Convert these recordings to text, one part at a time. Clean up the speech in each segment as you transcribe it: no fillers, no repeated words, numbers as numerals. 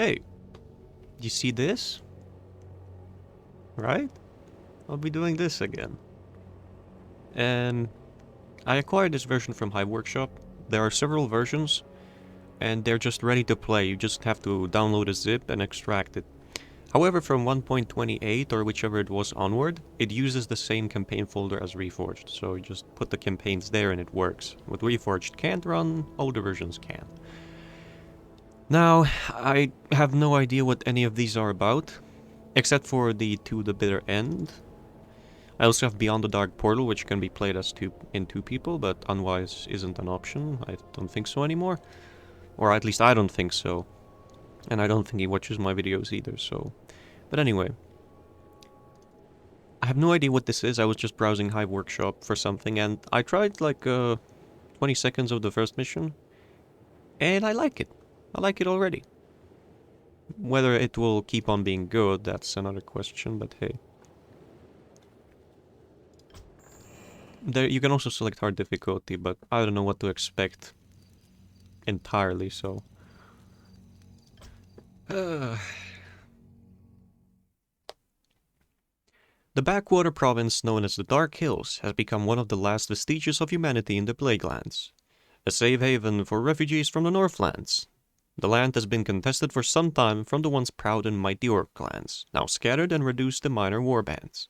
Hey, you see this? Right? I'll be doing this again. And I acquired this version from Hive Workshop. There are several versions, and they're just ready to play. You just have to download a zip and extract it. However, from 1.28 or whichever it was onward, it uses the same campaign folder as Reforged, so you just put the campaigns there and it works. What Reforged can't run, older versions can. Now, I have no idea what any of these are about, except for the To the Bitter End. I also have Beyond the Dark Portal, which can be played as two people, but Unwise isn't an option. I don't think so anymore. Or at least I don't think so. And I don't think he watches my videos either, so... But anyway. I have no idea what this is. I was just browsing Hive Workshop for something, and I tried like 20 seconds of the first mission. And I like it. I like it already. Whether it will keep on being good, that's another question, but hey. There, you can also select hard difficulty, but I don't know what to expect entirely, so... The Backwater province known as the Dark Hills has become one of the last vestiges of humanity in the Plaguelands, a safe haven for refugees from the Northlands. The land has been contested for some time from the once proud and mighty orc clans, now scattered and reduced to minor warbands.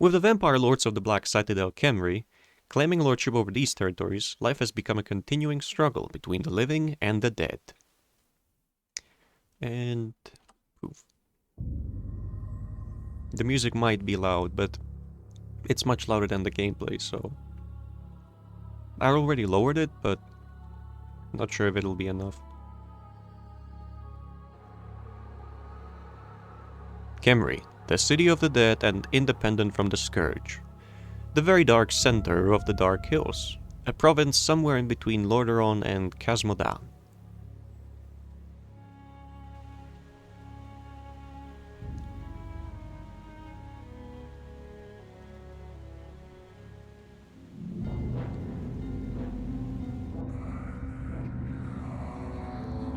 With the vampire lords of the Black Citadel Khemri claiming lordship over these territories, life has become a continuing struggle between the living and the dead. And... poof. The music might be loud, but it's much louder than the gameplay, so... I already lowered it, but I'm not sure if it'll be enough. Khemri, the city of the dead and independent from the Scourge. The very dark center of the Dark Hills, a province somewhere in between Lordaeron and Khazmodan.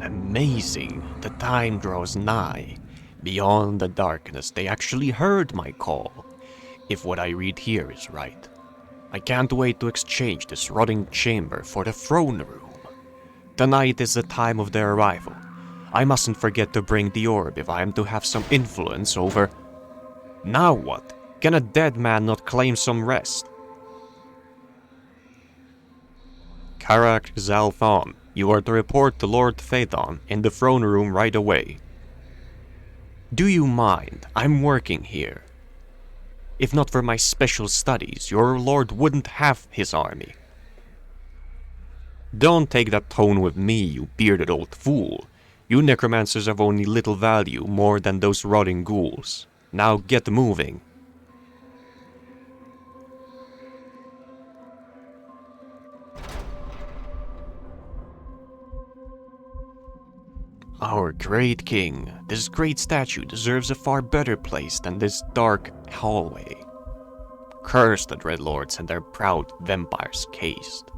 Amazing, the time draws nigh. Beyond the darkness, they actually heard my call, if what I read here is right. I can't wait to exchange this rotting chamber for the throne room. Tonight is the time of their arrival. I mustn't forget to bring the orb if I am to have some influence over... Now what? Can a dead man not claim some rest? Karak Zalthon, you are to report to Lord Phaethon in the throne room right away. Do you mind? I'm working here. If not for my special studies, your lord wouldn't have his army. Don't take that tone with me, you bearded old fool. You necromancers have only little value more than those rotting ghouls. Now get moving. Our great king, this great statue deserves a far better place than this dark hallway. Curse the Dreadlords and their proud vampires caste.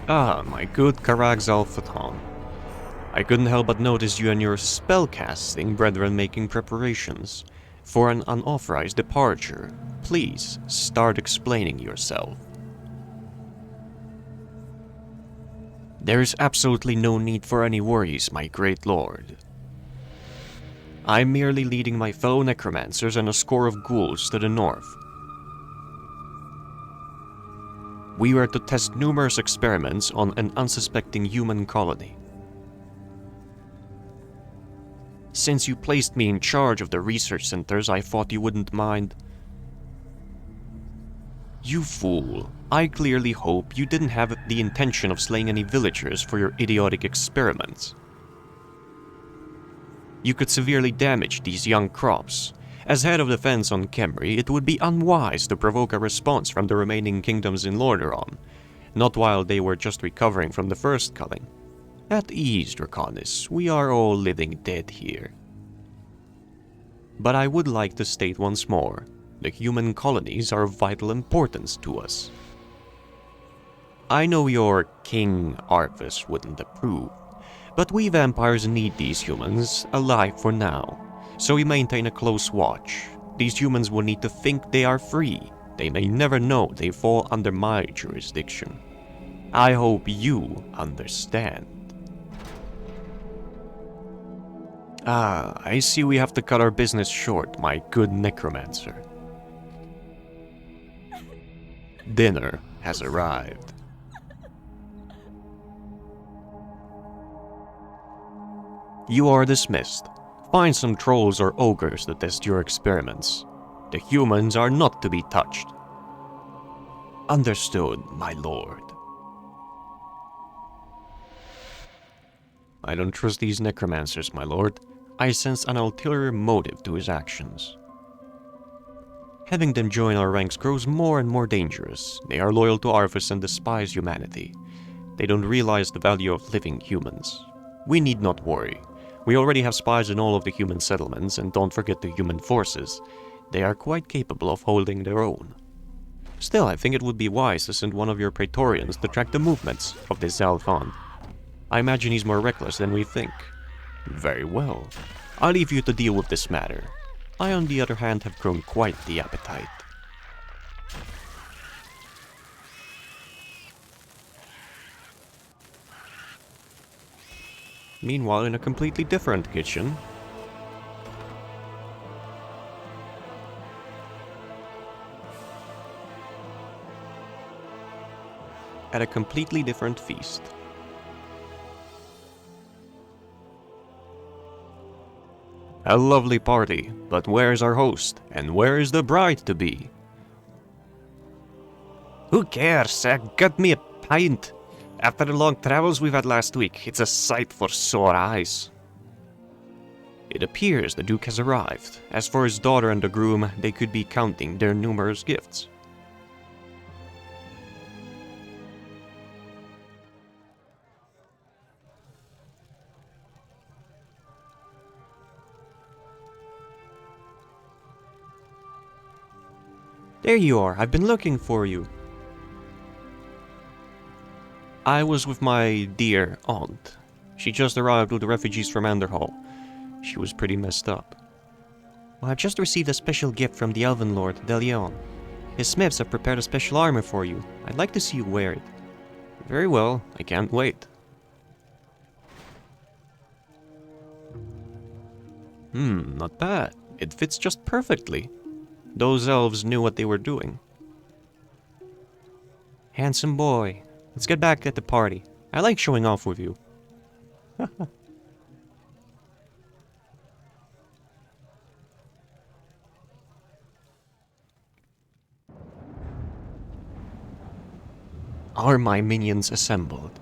Ah, my good Karak Zalphaton. I couldn't help but notice you and your spellcasting brethren making preparations for an unauthorized departure. Please, start explaining yourself. There is absolutely no need for any worries, my great lord. I'm merely leading my fellow necromancers and a score of ghouls to the north. We were to test numerous experiments on an unsuspecting human colony. Since you placed me in charge of the research centers, I thought you wouldn't mind. You fool. I clearly hope you didn't have the intention of slaying any villagers for your idiotic experiments. You could severely damage these young crops, As head of defense on Khemri, it would be unwise to provoke a response from the remaining kingdoms in Lordaeron, not while they were just recovering from the first culling. At ease, Draconis, we are all living dead here. But I would like to state once more, the human colonies are of vital importance to us. I know your King Arvis wouldn't approve, but we vampires need these humans alive for now, so we maintain a close watch. These humans will need to think they are free. They may never know they fall under my jurisdiction. I hope you understand. Ah, I see we have to cut our business short, my good necromancer. Dinner has arrived. You are dismissed. Find some trolls or ogres to test your experiments. The humans are not to be touched. Understood, my lord. I don't trust these necromancers, my lord. I sense an ulterior motive to his actions. Having them join our ranks grows more and more dangerous. They are loyal to Arvis and despise humanity. They don't realize the value of living humans. We need not worry. We already have spies in all of the human settlements, and don't forget the human forces. They are quite capable of holding their own. Still, I think it would be wise to send one of your Praetorians to track the movements of this Zalfan. I imagine he's more reckless than we think. Very well. I'll leave you to deal with this matter. I, on the other hand, have grown quite the appetite. Meanwhile, in a completely different kitchen, at a completely different feast. A lovely party, but where's our host? And where is the bride to be? Who cares? Get me a pint. After the long travels we've had last week, it's a sight for sore eyes. It appears the Duke has arrived. As for his daughter and the groom, they could be counting their numerous gifts. There you are, I've been looking for you. I was with my dear aunt. She just arrived with the refugees from Anderhall. She was pretty messed up. Well, I've just received a special gift from the Elven Lord, Delion. His smiths have prepared a special armor for you. I'd like to see you wear it. Very well, I can't wait. Not bad. It fits just perfectly. Those elves knew what they were doing. Handsome boy. Let's get back at the party. I like showing off with you. Are my minions assembled?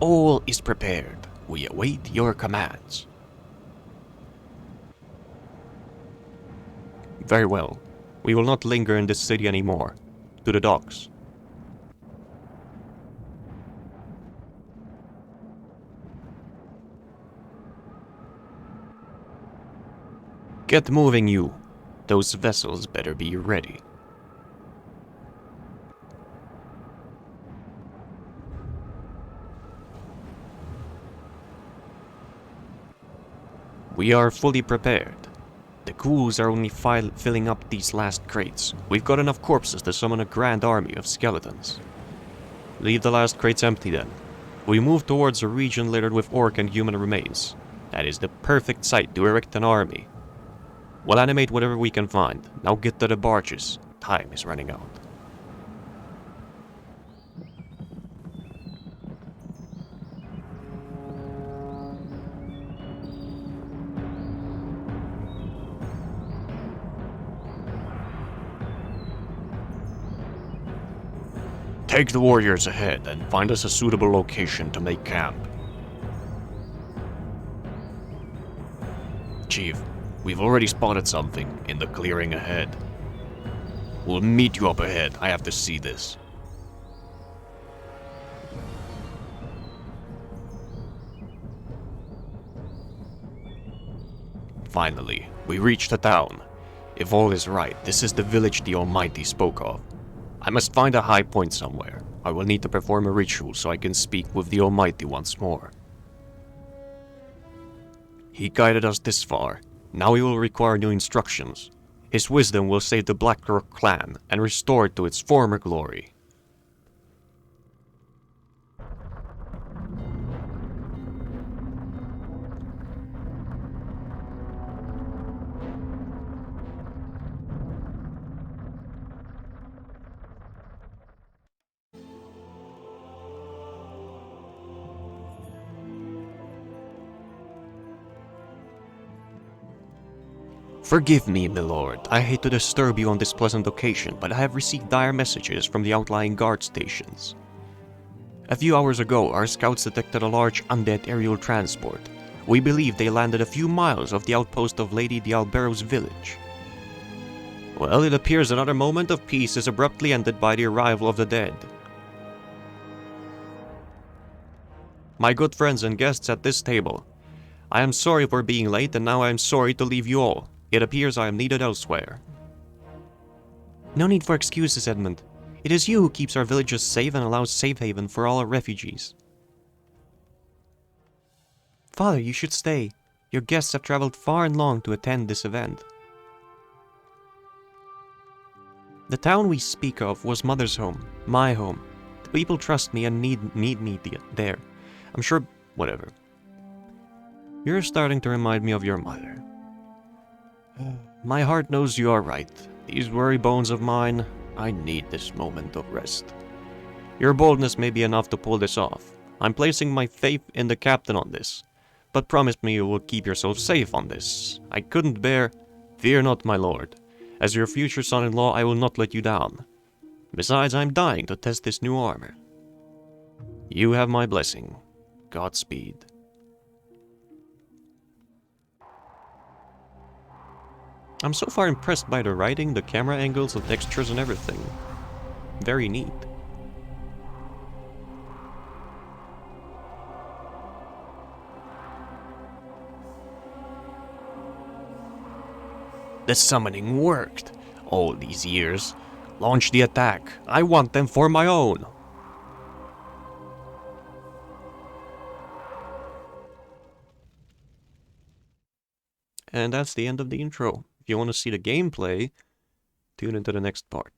All is prepared. We await your commands. Very well. We will not linger in this city anymore. To the docks. Get moving, you. Those vessels better be ready. We are fully prepared. The ghouls are only filling up these last crates. We've got enough corpses to summon a grand army of skeletons. Leave the last crates empty then. We move towards a region littered with orc and human remains. That is the perfect site to erect an army. We'll animate whatever we can find. Now get to the barges. Time is running out. Take the warriors ahead and find us a suitable location to make camp. Chief. We've already spotted something in the clearing ahead. We'll meet you up ahead. I have to see this. Finally, we reached the town. If all is right, this is the village the Almighty spoke of. I must find a high point somewhere. I will need to perform a ritual so I can speak with the Almighty once more. He guided us this far. Now he will require new instructions. His wisdom will save the Blackrock clan and restore it to its former glory. Forgive me, my lord. I hate to disturb you on this pleasant occasion, but I have received dire messages from the outlying guard stations. A few hours ago, our scouts detected a large undead aerial transport. We believe they landed a few miles off the outpost of Lady Dialbero's village. Well, it appears another moment of peace is abruptly ended by the arrival of the dead. My good friends and guests at this table, I am sorry for being late, and now I am sorry to leave you all. It appears I am needed elsewhere. No need for excuses, Edmund. It is you who keeps our villages safe and allows safe haven for all our refugees. Father, you should stay. Your guests have traveled far and long to attend this event. The town we speak of was Mother's home, my home. The people trust me and need me there. I'm sure... whatever. You're starting to remind me of your mother. My heart knows you are right. These worry bones of mine, I need this moment of rest. Your boldness may be enough to pull this off. I'm placing my faith in the captain on this. But promise me you will keep yourself safe on this. I couldn't bear... Fear not, my lord. As your future son-in-law, I will not let you down. Besides, I'm dying to test this new armor. You have my blessing. Godspeed. I'm so far impressed by the writing, the camera angles, the textures and everything. Very neat. The summoning worked. All these years. Launch the attack. I want them for my own. And that's the end of the intro. If you want to see the gameplay, tune into the next part.